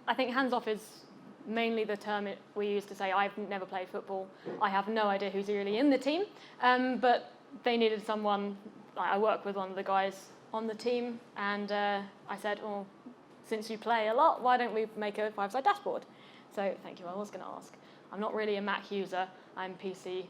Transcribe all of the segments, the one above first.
I think hands-off is mainly the term we use to say, I've never played football. I have no idea who's really in the team. But they needed someone. I work with one of the guys on the team, and I said, oh, since you play a lot, why don't we make a 5-side dashboard? So thank you, I was going to ask. I'm not really a Mac user, I'm PC,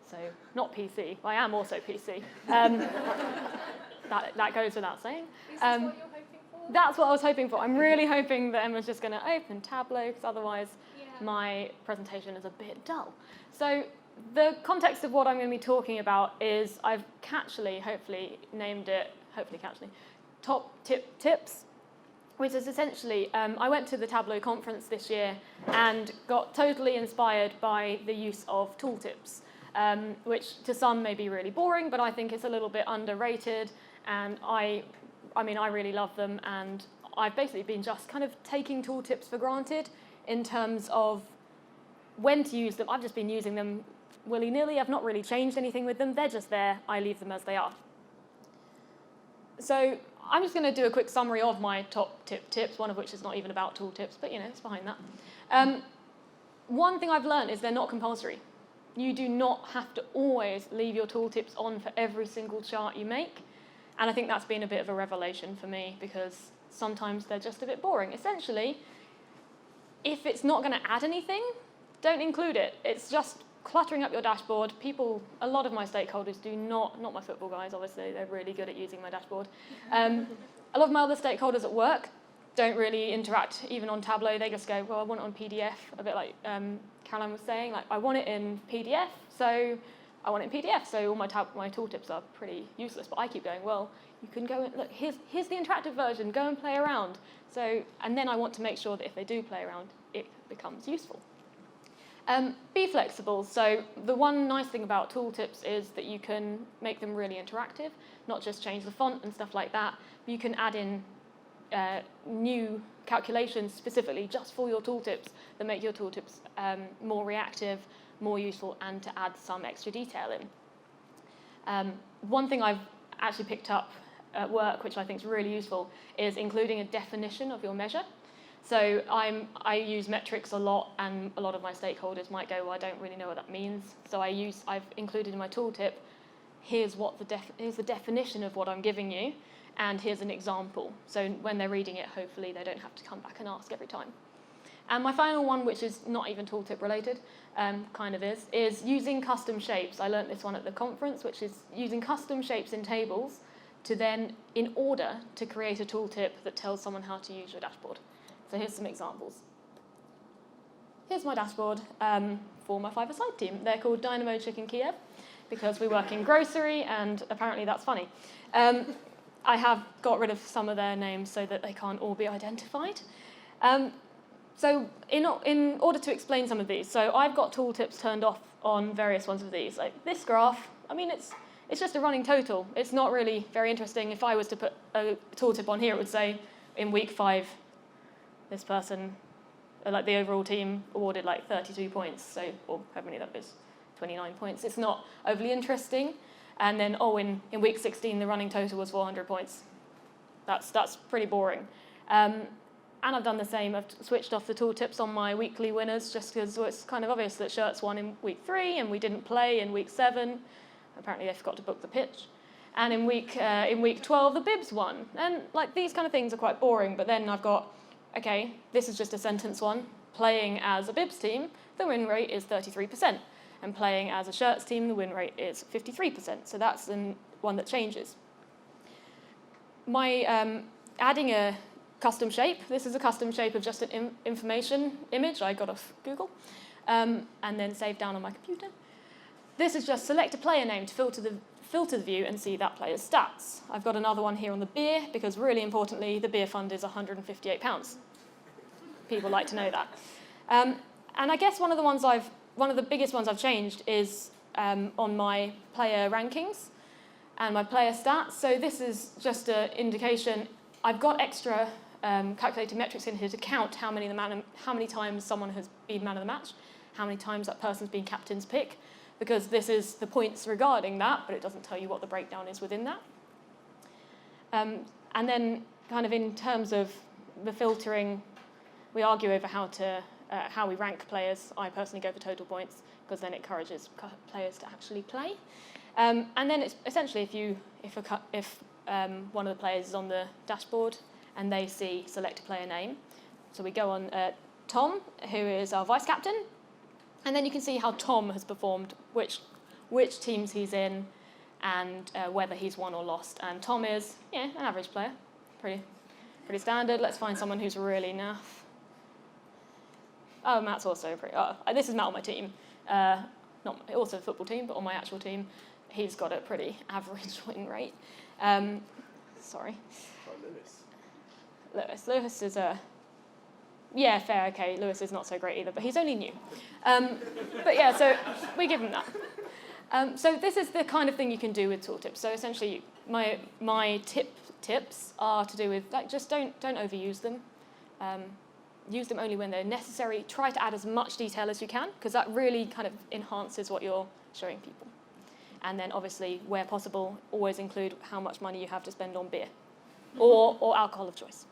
so not PC, I am also PC. That goes without saying. Is this what you're hoping for? That's what I was hoping for. I'm really hoping that Emma's just going to open Tableau, because otherwise my presentation is a bit dull. So the context of what I'm going to be talking about is I've catchily, hopefully, named it, Top Tip Tips, which is essentially, I went to the Tableau conference this year and got totally inspired by the use of tooltips, which to some may be really boring, but I think it's a little bit underrated, and I mean, I really love them, and I've basically been just kind of taking tooltips for granted in terms of when to use them. I've just been using them willy-nilly. I've not really changed anything with them. They're just there. I leave them as they are. So I'm just going to do a quick summary of my top tips, one of which is not even about tooltips, but it's behind that. One thing I've learned is they're not compulsory. You do not have to always leave your tooltips on for every single chart you make. And I think that's been a bit of a revelation for me, because sometimes they're just a bit boring. Essentially, if it's not going to add anything, don't include it. It's just cluttering up your dashboard. A lot of my stakeholders do not my football guys, obviously, they're really good at using my dashboard. A lot of my other stakeholders at work don't really interact even on Tableau. They just go, well, I want it on PDF, a bit like Caroline was saying, like, I want it in PDF, so I want it in PDF, so all my tooltips are pretty useless. But I keep going, well, you can go and look, here's the interactive version, go and play around. So, and then I want to make sure that if they do play around, it becomes useful. Be flexible. So the one nice thing about tooltips is that you can make them really interactive, not just change the font and stuff like that. You can add in new calculations specifically just for your tooltips that make your tooltips more reactive, more useful, and to add some extra detail in. One thing I've actually picked up at work, which I think is really useful, is including a definition of your measure. So I use metrics a lot, and a lot of my stakeholders might go, well, I don't really know what that means. So I've included in my tooltip, here's the definition of what I'm giving you, and here's an example. So when they're reading it, hopefully they don't have to come back and ask every time. And my final one, which is not even tooltip related, kind of is using custom shapes. I learned this one at the conference, which is using custom shapes in tables to then, in order, to create a tooltip that tells someone how to use your dashboard. So here's some examples. Here's my dashboard for my 5-a-side team. They're called Dynamo Chicken Kiev because we work in grocery, and apparently that's funny. I have got rid of some of their names so that they can't all be identified. So in order to explain some of these, so I've got tooltips turned off on various ones of these. Like this graph, I mean, it's just a running total. It's not really very interesting. If I was to put a tooltip on here, it would say in week 5, this person, like the overall team, awarded like 32 points, so, or however many that is, 29 points. It's not overly interesting. And then, in week 16, the running total was 400 points. That's pretty boring. And I've done the same. I've switched off the tooltips on my weekly winners just because it's kind of obvious that Shirts won in week 3 and we didn't play in week 7. Apparently they forgot to book the pitch. And in week 12, the Bibs won. And like these kind of things are quite boring, but then I've got, okay, this is just a sentence one. Playing as a Bibs team, the win rate is 33%. And playing as a Shirts team, the win rate is 53%. So that's one that changes. My adding a custom shape. This is a custom shape of just an information image I got off Google, and then saved down on my computer. This is just select a player name to filter the view and see that player's stats. I've got another one here on the beer, because really importantly, the beer fund is £158. People like to know that. And I guess one of the biggest ones I've changed is on my player rankings and my player stats. So this is just an indication. I've got extra calculated metrics in here to count how many times someone has been man of the match, how many times that person's been captain's pick, because this is the points regarding that, but it doesn't tell you what the breakdown is within that. And then kind of in terms of the filtering, we argue over how we rank players. I personally go for total points because then it encourages players to actually play. And then it's essentially if one of the players is on the dashboard and they see select a player name. So we go on Tom, who is our vice captain, and then you can see how Tom has performed, which teams he's in, and whether he's won or lost. And Tom is an average player, pretty standard. Let's find someone who's really naff. Oh, Matt's also pretty. This is Matt on my team, not also a football team, but on my actual team, he's got a pretty average win rate. Sorry. Lewis is a. Yeah, fair, okay. Lewis is not so great either, but he's only new. But yeah, so we give him that. So this is the kind of thing you can do with tooltips. So essentially, my tips are to do with just don't overuse them. Use them only when they're necessary. Try to add as much detail as you can, because that really kind of enhances what you're showing people. And then obviously, where possible, always include how much money you have to spend on beer or alcohol of choice.